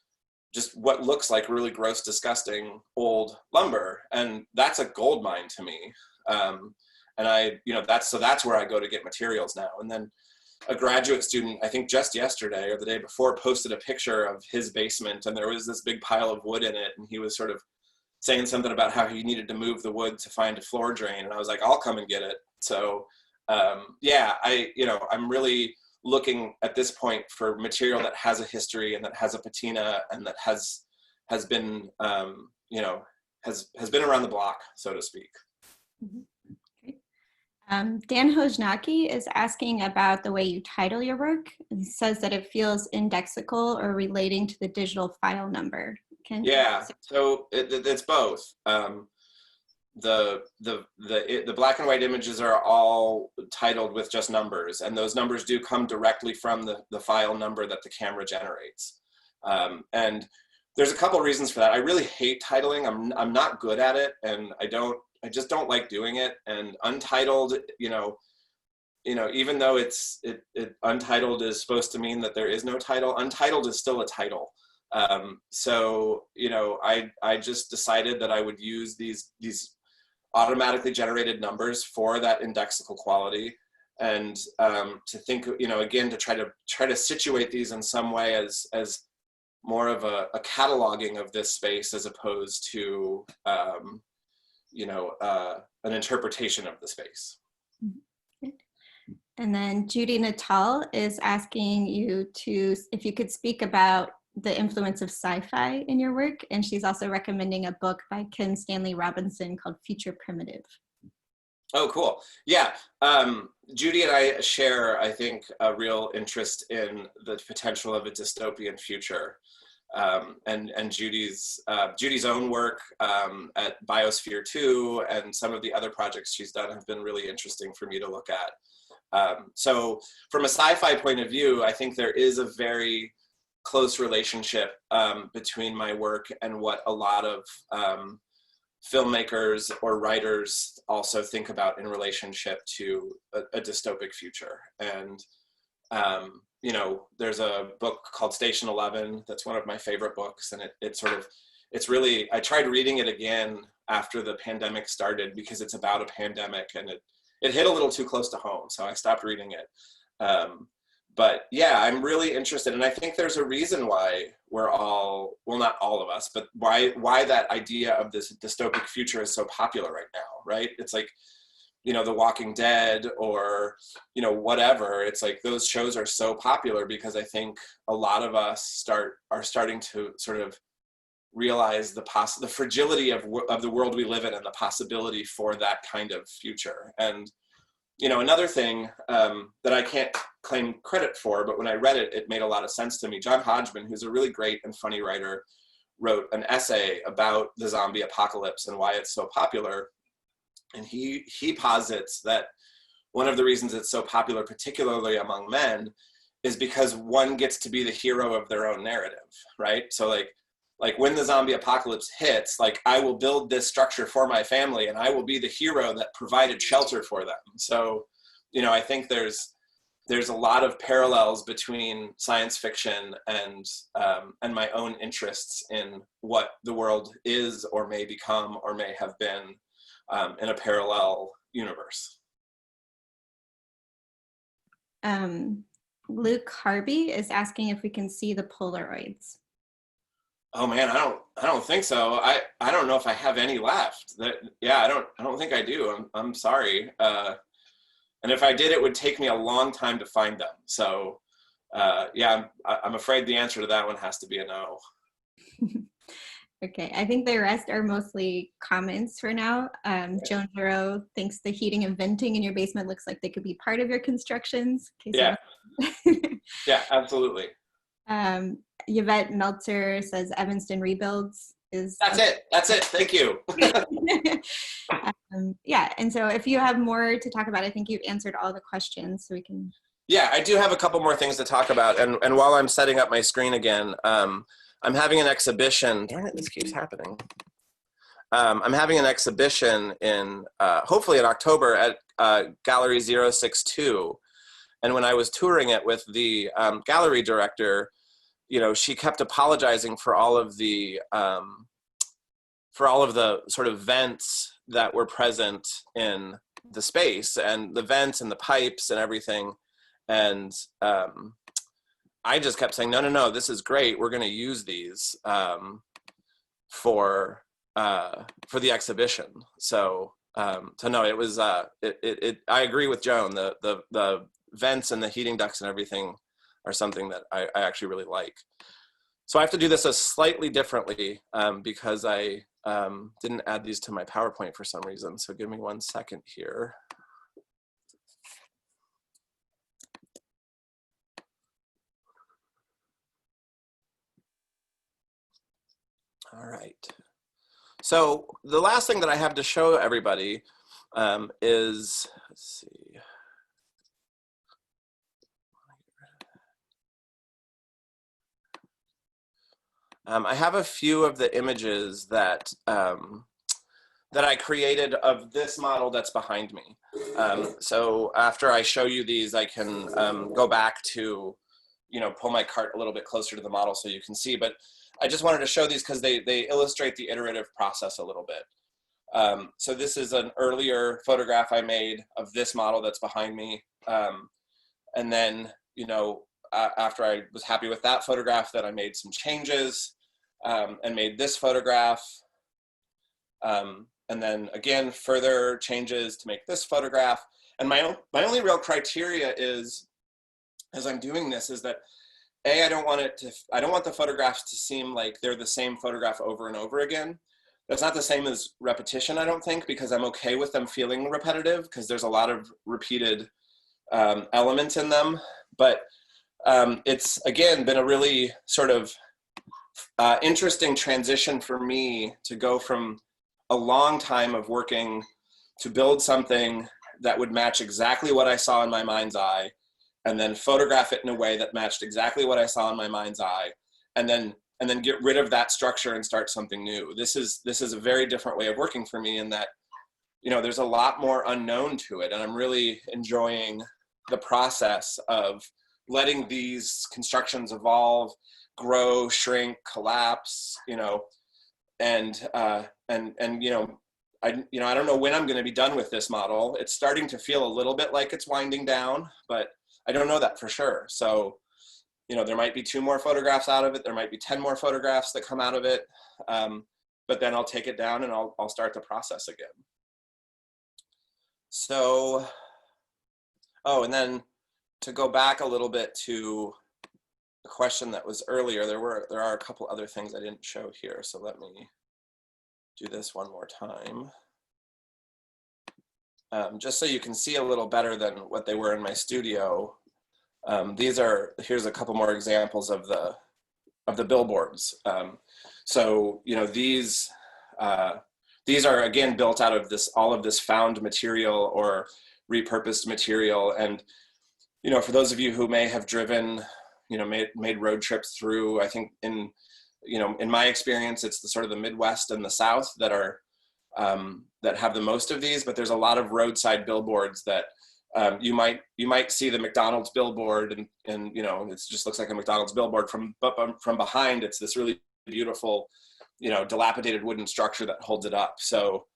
what looks like really gross, disgusting old lumber. And that's a gold mine to me. And I, you know, that's where I go to get materials now. And then a graduate student, I think just yesterday or the day before, posted a picture of his basement, and there was this big pile of wood in it, and he was sort of saying something about how he needed to move the wood to find a floor drain, and I was like, I'll come and get it. So yeah, I'm really looking at this point for material that has a history and that has a patina and that has been has been around the block, so to speak.
Mm-hmm. Dan Hojnaki is asking about the way you title your work. He says that it feels indexical or relating to the digital file number.
Yeah, so it's both. The black and white images are all titled with just numbers, and those numbers do come directly from the file number that the camera generates. And there's a couple reasons for that. I really hate titling. I'm not good at it, and I just don't like doing it. And untitled, you know, even though untitled is supposed to mean that there is no title, untitled is still a title. So, you know, I just decided that I would use these automatically generated numbers for that indexical quality, and to think, you know, again, to try to situate these in some way as more of a cataloging of this space as opposed to an interpretation of the space.
And then Judy Natal is asking you if you could speak about the influence of sci-fi in your work, and she's also recommending a book by Kim Stanley Robinson called Future Primitive.
Oh, cool. Yeah. Judy and I share, I think, a real interest in the potential of a dystopian future. And Judy's own work at Biosphere 2 and some of the other projects she's done have been really interesting for me to look at. So from a sci-fi point of view, I think there is a very close relationship between my work and what a lot of filmmakers or writers also think about in relationship to a dystopic future. And you know, there's a book called Station 11 that's one of my favorite books, and it's really, I tried reading it again after the pandemic started because it's about a pandemic, and it hit a little too close to home, so I stopped reading it. But yeah, I'm really interested, and I think there's a reason why we're all, well, not all of us, but why that idea of this dystopic future is so popular right now, right? It's like, you know, The Walking Dead or, you know, whatever. It's like those shows are so popular because I think a lot of us are starting to sort of realize the fragility of the world we live in and the possibility for that kind of future. And, you know, another thing that I can't claim credit for, but when I read it, it made a lot of sense to me. John Hodgman, who's a really great and funny writer, wrote an essay about the zombie apocalypse and why it's so popular. And he posits that one of the reasons it's so popular, particularly among men, is because one gets to be the hero of their own narrative, right? So like when the zombie apocalypse hits, like I will build this structure for my family and I will be the hero that provided shelter for them. So, you know, I think there's there's a lot of parallels between science fiction and my own interests in what the world is or may become or may have been in a parallel universe.
Luke Harvey is asking if we can see the Polaroids.
Oh man, I don't think so. I don't know if I have any left. Yeah, I don't think I do. I'm sorry. And if I did, it would take me a long time to find them. So yeah, I'm afraid the answer to that one has to be a no.
Okay, I think the rest are mostly comments for now. Joan Giroux thinks the heating and venting in your basement looks like they could be part of your constructions.
Yeah, yeah, absolutely.
Yvette Meltzer says Evanston Rebuilds is...
That's it, thank you.
Yeah, and so if you have more to talk about, I think you've answered all the questions, so we can...
Yeah, I do have a couple more things to talk about, and while I'm setting up my screen again, I'm having an exhibition. Darn it, this keeps happening. I'm having an exhibition in, hopefully in October at Gallery 062. And when I was touring it with the gallery director, you know, she kept apologizing for all of the sort of vents that were present in the space, and the vents and the pipes and everything. And I just kept saying, no, this is great. We're going to use these for the exhibition. So no, it was, I agree with Joan. The vents and the heating ducts and everything are something that I actually really like. So I have to do this slightly differently because I didn't add these to my PowerPoint for some reason. So give me 1 second here. All right. So the last thing that I have to show everybody is, let's see. I have a few of the images that that I created of this model that's behind me. So after I show you these, I can go back to, you know, pull my cart a little bit closer to the model so you can see. But I just wanted to show these because they illustrate the iterative process a little bit. So this is an earlier photograph I made of this model that's behind me. And then, you know, after I was happy with that photograph, that I made some changes and made this photograph. And then again, further changes to make this photograph. And my only real criteria is, as I'm doing this, is that I don't want the photographs to seem like they're the same photograph over and over again. That's not the same as repetition, I don't think, because I'm okay with them feeling repetitive because there's a lot of repeated elements in them. But it's, again, been a really sort of interesting transition for me to go from a long time of working to build something that would match exactly what I saw in my mind's eye, and then photograph it in a way that matched exactly what I saw in my mind's eye, and then get rid of that structure and start something new. This is a very different way of working for me in that, you know, there's a lot more unknown to it, and I'm really enjoying the process of letting these constructions evolve, grow, shrink, collapse, you know, and you know, I don't know when I'm going to be done with this model. It's starting to feel a little bit like it's winding down, but I don't know that for sure. So, you know, there might be 2 more photographs out of it. There might be 10 more photographs that come out of it. But then I'll take it down and I'll start the process again. So, oh, and then to go back a little bit to the question that was earlier, there are a couple other things I didn't show here. So let me do this one more time. Just so you can see a little better than what they were in my studio. Here's a couple more examples of the billboards. So, you know, these are again built out of all of this found material or repurposed material. And, you know, for those of you who may have driven, you know, made road trips through, I think in my experience, it's the sort of the Midwest and the South that are that have the most of these, but there's a lot of roadside billboards that you might see the McDonald's billboard, and you know, it just looks like a McDonald's billboard. But from behind, it's this really beautiful, you know, dilapidated wooden structure that holds it up. So,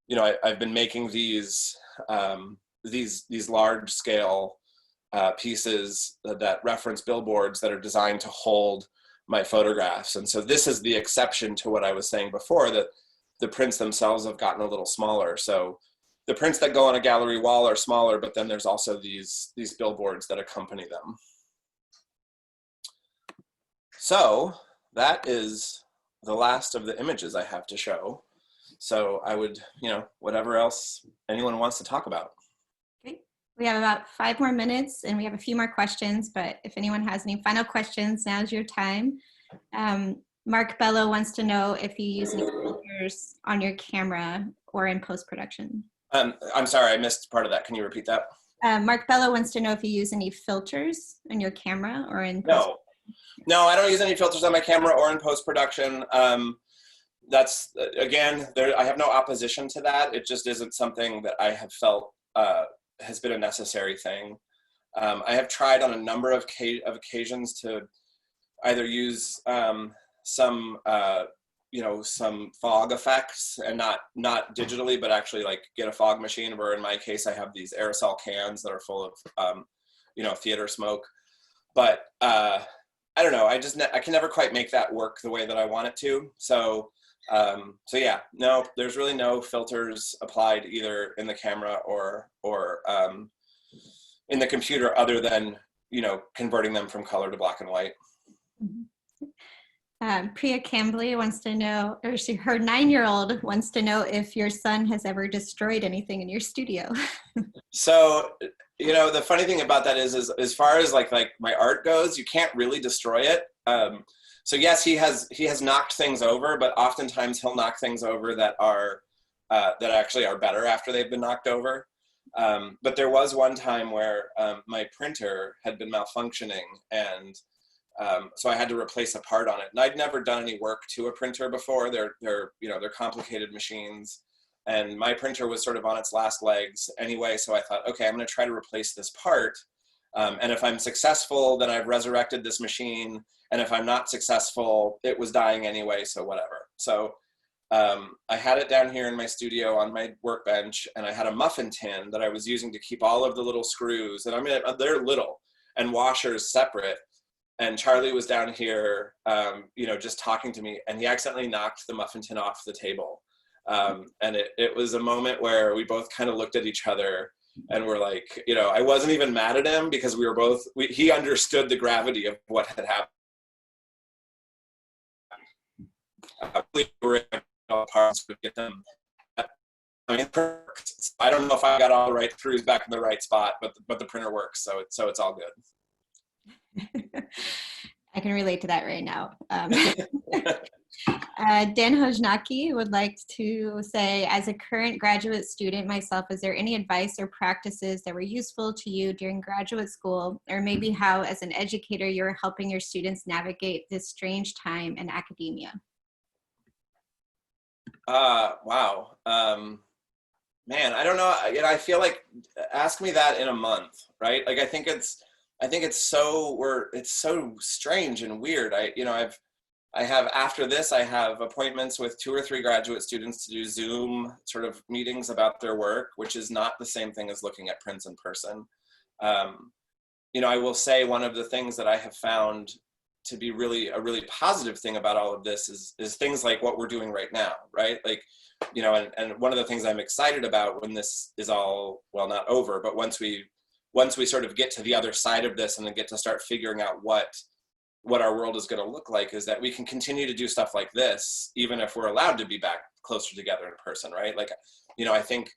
you know, I've been making these large scale pieces that reference billboards that are designed to hold my photographs. And so this is the exception to what I was saying before, that the prints themselves have gotten a little smaller. So the prints that go on a gallery wall are smaller, but then there's also these billboards that accompany them. So that is the last of the images I have to show. So I would, you know, whatever else anyone wants to talk about.
Okay, we have about 5 more minutes and we have a few more questions, but if anyone has any final questions, now's your time. Mark Bello wants to know if you use any filters on your camera or in post-production.
I'm sorry, I missed part of that. Can you repeat that?
Mark Bello wants to know if you use any filters on your camera or in post-production.
No, I don't use any filters on my camera or in post-production. That's, again, I have no opposition to that. It just isn't something that I have felt has been a necessary thing. I have tried on a number of occasions to either use some fog effects, and not digitally, but actually like get a fog machine, where in my case I have these aerosol cans that are full of theater smoke. But I don't know, I can never quite make that work the way that I want it to. So yeah, no, there's really no filters applied either in the camera or in the computer, other than, you know, converting them from color to black and white.
Priya Cambley wants to know, or her 9-year-old wants to know if your son has ever destroyed anything in your studio.
So, you know, the funny thing about that is as far as like my art goes, you can't really destroy it. So yes, he has knocked things over, but oftentimes he'll knock things over that actually are better after they've been knocked over. But there was one time where my printer had been malfunctioning, and so I had to replace a part on it. And I'd never done any work to a printer before. They're complicated machines, and my printer was sort of on its last legs anyway. So I thought, okay, I'm going to try to replace this part. And if I'm successful, then I've resurrected this machine. And if I'm not successful, it was dying anyway, so whatever. So I had it down here in my studio on my workbench, and I had a muffin tin that I was using to keep all of the little screws, and they're little, and washers separate. And Charlie was down here, just talking to me, and he accidentally knocked the muffin tin off the table. And it was a moment where we both kind of looked at each other, and we're like, you know, I wasn't even mad at him, because he understood the gravity of what had happened. We were in parts to get them. I mean, I don't know if I got all the right screws back in the right spot, but the printer works, so it's all good.
I can relate to that right now. Dan Hojnaki would like to say, as a current graduate student myself, is there any advice or practices that were useful to you during graduate school, or maybe how, as an educator, you're helping your students navigate this strange time in academia?
Wow. Man, I don't know. I feel like, ask me that in a month, right? Like, I think it's so strange and weird. I have, after this, I have appointments with 2 or 3 graduate students to do Zoom sort of meetings about their work, which is not the same thing as looking at prints in person. I will say one of the things that I have found to be a really positive thing about all of this is things like what we're doing right now, right? Like, and one of the things I'm excited about when this is all, well, not over, but once we sort of get to the other side of this and then get to start figuring out what our world is going to look like, is that we can continue to do stuff like this, even if we're allowed to be back closer together in person, right? Like, I think,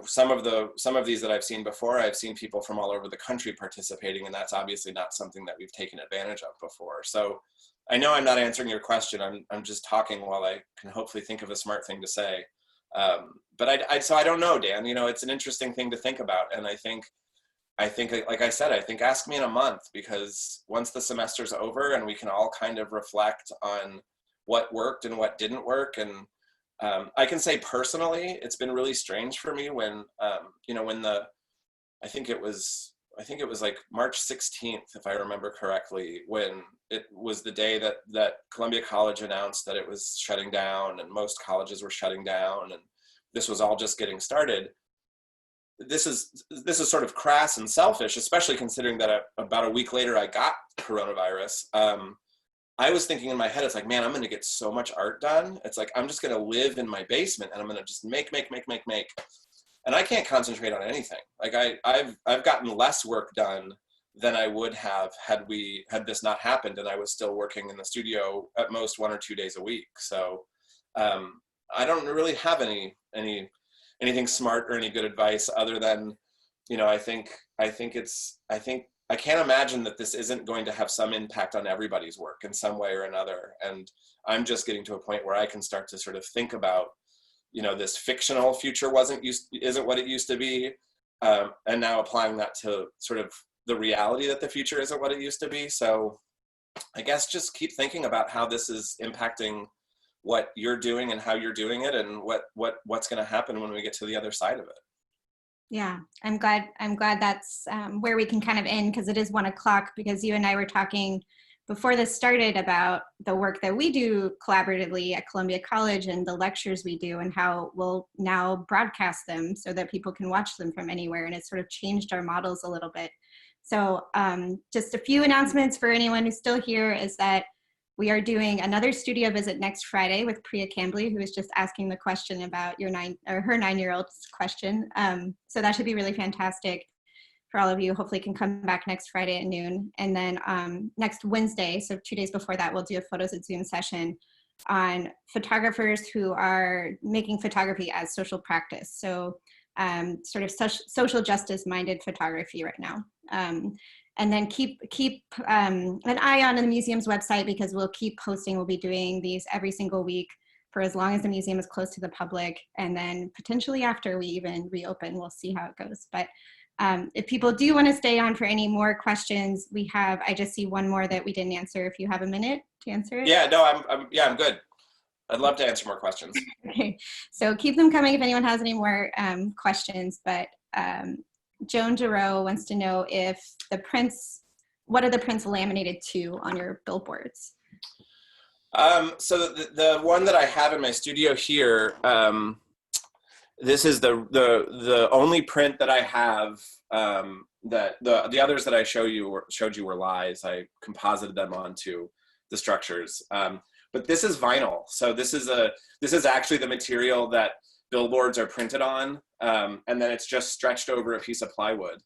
some of these that I've seen before, I've seen people from all over the country participating, and that's obviously not something that we've taken advantage of before. So I know I'm not answering your question. I'm just talking while I can hopefully think of a smart thing to say. But so I don't know, Dan, it's an interesting thing to think about. And I think, like I said, I think ask me in a month, because once the semester's over and we can all kind of reflect on what worked and what didn't work. And I can say personally, it's been really strange for me when think it was like March 16th, if I remember correctly, when it was the day that Columbia College announced that it was shutting down, and most colleges were shutting down, and this was all just getting started. This is sort of crass and selfish, especially considering that about a week later I got coronavirus. I was thinking in my head, it's like, man, I'm going to get so much art done. It's like, I'm just going to live in my basement and I'm going to just make. And I can't concentrate on anything. Like I've gotten less work done than I would have had this not happened and I was still working in the studio at most 1 or 2 days a week. So I don't really have anything smart or any good advice other than, I can't imagine that this isn't going to have some impact on everybody's work in some way or another. And I'm just getting to a point where I can start to sort of think about, this fictional future isn't what it used to be. And now applying that to sort of the reality that the future isn't what it used to be. So I guess just keep thinking about how this is impacting what you're doing and how you're doing it and what's going to happen when we get to the other side of it.
Yeah, I'm glad that's where we can kind of end, because it is 1 o'clock, because you and I were talking before this started about the work that we do collaboratively at Columbia College and the lectures we do and how we'll now broadcast them so that people can watch them from anywhere. And it's sort of changed our models a little bit. So just a few announcements for anyone who's still here is that we are doing another studio visit next Friday with Priya Cambly, who was just asking the question about her 9-year-old's question. So that should be really fantastic for all of you. Hopefully can come back next Friday at noon. And then next Wednesday, so 2 days before that, we'll do a Photos at Zoom session on photographers who are making photography as social practice. So sort of social justice minded photography right now. And then keep an eye on the museum's website, because we'll keep posting. We'll be doing these every single week for as long as the museum is closed to the public. And then potentially after we even reopen, we'll see how it goes. But if people do want to stay on for any more questions, I just see one more that we didn't answer. If you have a minute to answer it.
Yeah, no, I'm good. I'd love to answer more questions.
Okay. So keep them coming if anyone has any more questions. But Joan Giroux wants to know what are the prints laminated to on your billboards?
So the one that I have in my studio here, this is the only print that I have. That the others that I showed you were lies. I composited them onto the structures. But this is vinyl. So this is actually the material that billboards are printed on, and then it's just stretched over a piece of plywood.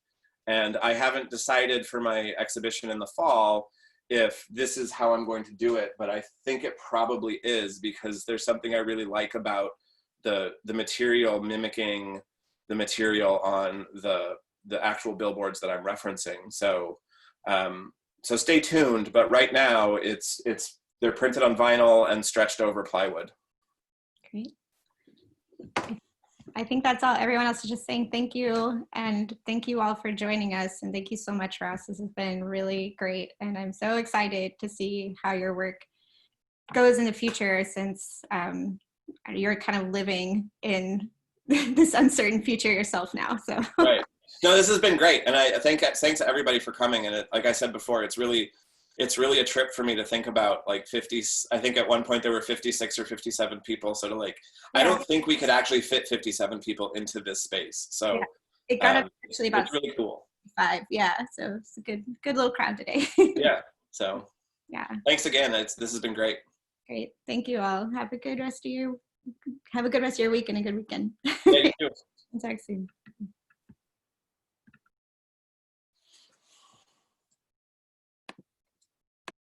And I haven't decided for my exhibition in the fall if this is how I'm going to do it, but I think it probably is, because there's something I really like about the material mimicking the material on the actual billboards that I'm referencing. So so stay tuned, but right now they're printed on vinyl and stretched over plywood.
Great. I think that's all. Everyone else is just saying thank you, and thank you all for joining us, and thank you so much, Ross. This has been really great, and I'm so excited to see how your work goes in the future, since you're kind of living in this uncertain future yourself now. So
right. No, this has been great, and I think thanks to everybody for coming. And like I said before, it's really a trip for me to think about, like 50, I think at one point there were 56 or 57 people. So yeah. I don't think we could actually fit 57 people into this space. So yeah.
It got up actually about
it's really cool.
5. Yeah. So it's a good little crowd today.
Yeah. So
yeah.
Thanks again. This has been great.
Great. Thank you all. Have a good rest of your week and a good weekend.
Yeah, you too.
Talk soon.